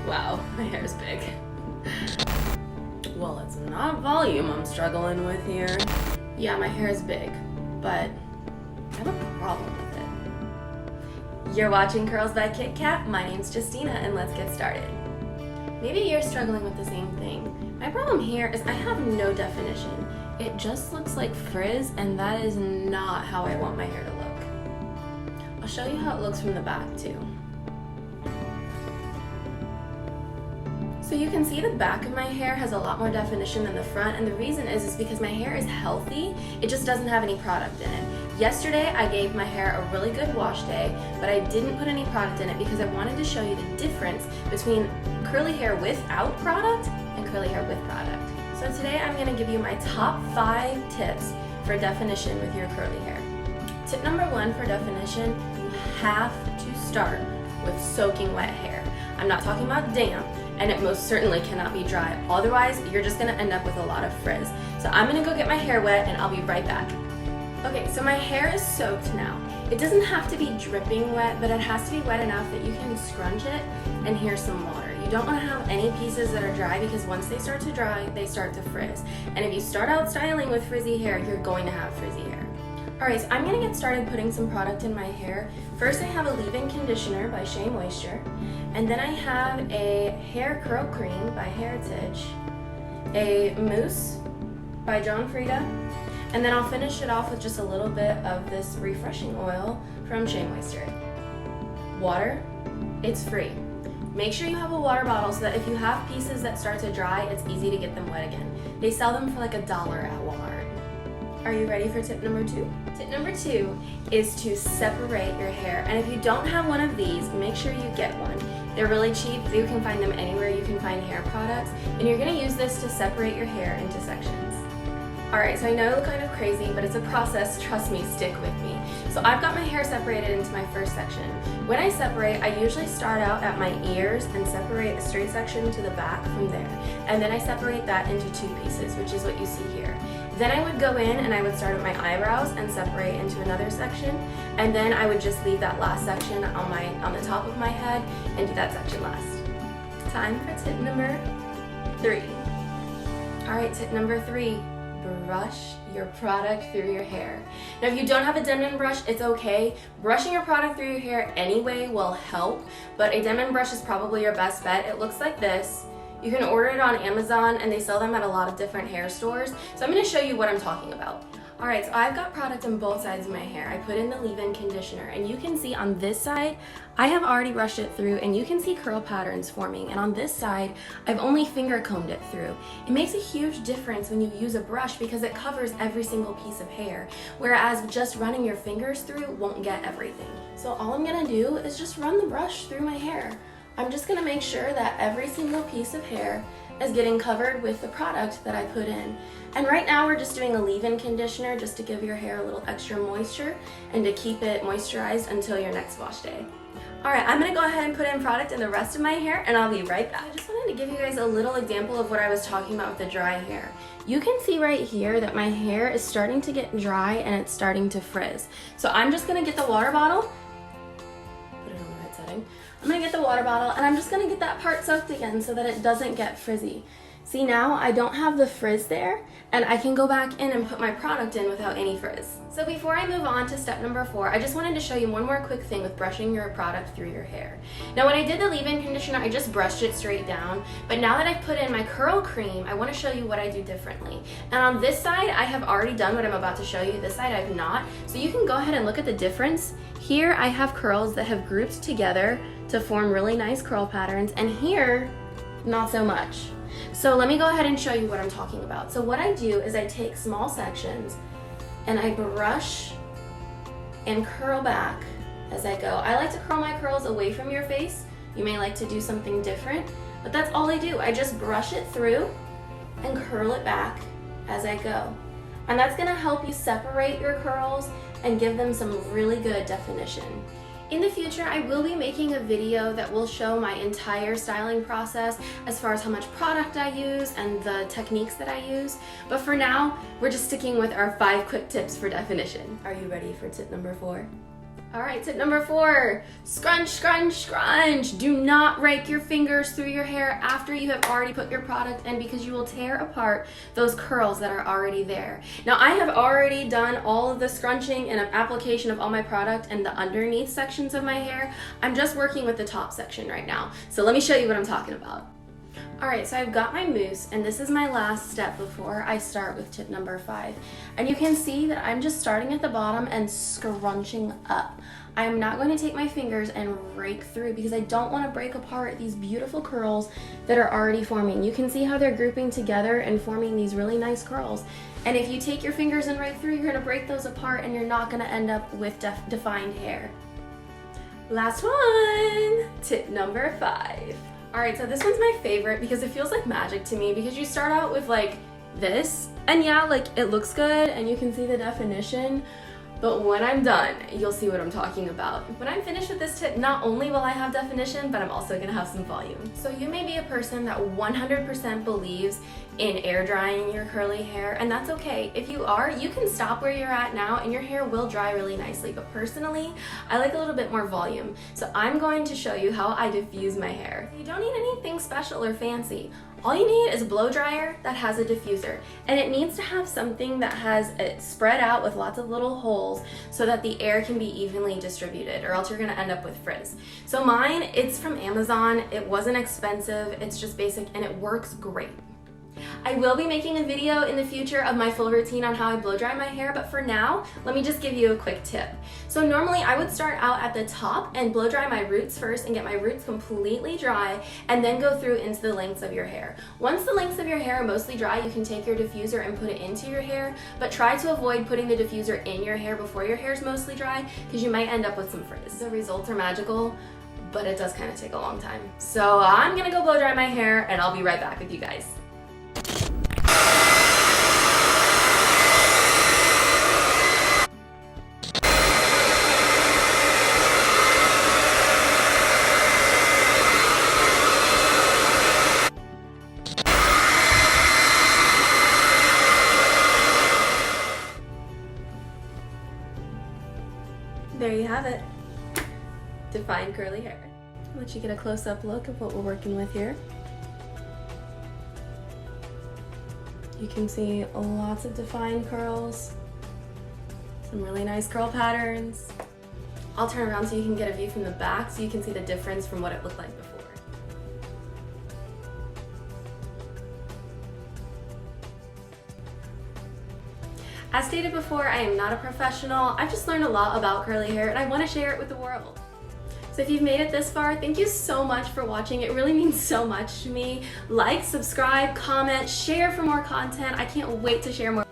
Wow, my hair is big. Well, it's not volume I'm struggling with here. Yeah, my hair is big, but I have a problem with it. You're watching Curls by Kit Kat. My name's Justina, and let's get started. Maybe you're struggling with the same thing. My problem here is I have no definition. It just looks like frizz, and that is not how I want my hair to look. I'll show you how it looks from the back too. So you can see the back of my hair has a lot more definition than the front, and the reason is because my hair is healthy, it just doesn't have any product in it. Yesterday I gave my hair a really good wash day, but I didn't put any product in it because I wanted to show you the difference between curly hair without product and curly hair with product. So today I'm going to give you my top 5 tips for definition with your curly hair. Tip number 1 for definition, you have to start with soaking wet hair. I'm not talking about damp, and it most certainly cannot be dry. Otherwise, you're just gonna end up with a lot of frizz. So I'm gonna go get my hair wet and I'll be right back. Okay, so my hair is soaked now. It doesn't have to be dripping wet, but it has to be wet enough that you can scrunch it and here's some water. You don't wanna have any pieces that are dry because once they start to dry, they start to frizz. And if you start out styling with frizzy hair, you're going to have frizzy hair. Alright, so I'm going to get started putting some product in my hair. First I have a leave-in conditioner by Shea Moisture, and then I have a hair curl cream by Heritage, a mousse by John Frieda, and then I'll finish it off with just a little bit of this refreshing oil from Shea Moisture. Water, it's free. Make sure you have a water bottle so that if you have pieces that start to dry, it's easy to get them wet again. They sell them for like $1 at Walmart. Are you ready for tip number 2? Tip number 2 is to separate your hair. And if you don't have one of these, make sure you get one. They're really cheap. You can find them anywhere you can find hair products. And you're going to use this to separate your hair into sections. Alright, so I know kind of crazy, but it's a process. Trust me, stick with me. So I've got my hair separated into my first section. When I separate, I usually start out at my ears and separate a straight section to the back from there. And then I separate that into 2 pieces, which is what you see here. Then I would go in and I would start at my eyebrows and separate into another section, and then I would just leave that last section on the top of my head and do that section last. Time for tip number 3. Alright, tip number 3, brush your product through your hair. Now if you don't have a Denman brush, it's okay. Brushing your product through your hair anyway will help, but a Denman brush is probably your best bet. It looks like this. You can order it on Amazon and they sell them at a lot of different hair stores. So I'm going to show you what I'm talking about. Alright, so I've got product on both sides of my hair. I put in the leave-in conditioner and you can see on this side, I have already brushed it through and you can see curl patterns forming. And on this side, I've only finger combed it through. It makes a huge difference when you use a brush because it covers every single piece of hair. Whereas just running your fingers through won't get everything. So all I'm going to do is just run the brush through my hair. I'm just going to make sure that every single piece of hair is getting covered with the product that I put in. And right now we're just doing a leave-in conditioner just to give your hair a little extra moisture and to keep it moisturized until your next wash day. Alright, I'm going to go ahead and put in product in the rest of my hair and I'll be right back. I just wanted to give you guys a little example of what I was talking about with the dry hair. You can see right here that my hair is starting to get dry and it's starting to frizz. So I'm just going to get the water bottle, put it on the right setting. I'm going to get the water bottle and I'm just going to get that part soaked again so that it doesn't get frizzy. See, now I don't have the frizz there and I can go back in and put my product in without any frizz. So before I move on to step number 4, I just wanted to show you one more quick thing with brushing your product through your hair. Now when I did the leave-in conditioner, I just brushed it straight down, but now that I've put in my curl cream, I want to show you what I do differently. And on this side, I have already done what I'm about to show you. This side I've not. So you can go ahead and look at the difference. Here I have curls that have grouped together to form really nice curl patterns, and here, not so much. So let me go ahead and show you what I'm talking about. So what I do is I take small sections and I brush and curl back as I go. I like to curl my curls away from your face. You may like to do something different, but that's all I do. I just brush it through and curl it back as I go. And that's gonna help you separate your curls and give them some really good definition. In the future, I will be making a video that will show my entire styling process as far as how much product I use and the techniques that I use. But for now, we're just sticking with our 5 quick tips for definition. Are you ready for tip number 4? All right, tip number 4, scrunch, scrunch, scrunch. Do not rake your fingers through your hair after you have already put your product in, because you will tear apart those curls that are already there. Now, I have already done all of the scrunching and application of all my product in the underneath sections of my hair. I'm just working with the top section right now. So let me show you what I'm talking about. All right, so I've got my mousse, and this is my last step before I start with tip number 5. And you can see that I'm just starting at the bottom and scrunching up. I'm not going to take my fingers and rake through because I don't want to break apart these beautiful curls that are already forming. You can see how they're grouping together and forming these really nice curls. And if you take your fingers and rake through, you're going to break those apart and you're not going to end up with defined hair. Last one, tip number 5. All right, so this one's my favorite because it feels like magic to me, because you start out with like this, and yeah, like it looks good and you can see the definition, but when I'm done, you'll see what I'm talking about. When I'm finished with this tip, not only will I have definition, but I'm also gonna have some volume. So you may be a person that 100% believes in air drying your curly hair, and that's okay. If you are, you can stop where you're at now and your hair will dry really nicely. But personally, I like a little bit more volume. So I'm going to show you how I diffuse my hair. You don't need anything special or fancy. All you need is a blow dryer that has a diffuser, and it needs to have something that has it spread out with lots of little holes so that the air can be evenly distributed, or else you're gonna end up with frizz. So mine, it's from Amazon. It wasn't expensive, it's just basic, and it works great. I will be making a video in the future of my full routine on how I blow dry my hair, but for now, let me just give you a quick tip. So normally I would start out at the top and blow dry my roots first and get my roots completely dry, and then go through into the lengths of your hair. Once the lengths of your hair are mostly dry, you can take your diffuser and put it into your hair, but try to avoid putting the diffuser in your hair before your hair is mostly dry, because you might end up with some frizz. The results are magical, but it does kind of take a long time. So I'm gonna go blow dry my hair and I'll be right back with you guys. There you have it. Defined curly hair. I'll let you get a close-up look of what we're working with here. You can see lots of defined curls, some really nice curl patterns. I'll turn around so you can get a view from the back so you can see the difference from what it looked like before. As stated before, I am not a professional. I've just learned a lot about curly hair and I want to share it with the world. So if you've made it this far, thank you so much for watching. It really means so much to me. Like, subscribe, comment, share for more content. I can't wait to share more.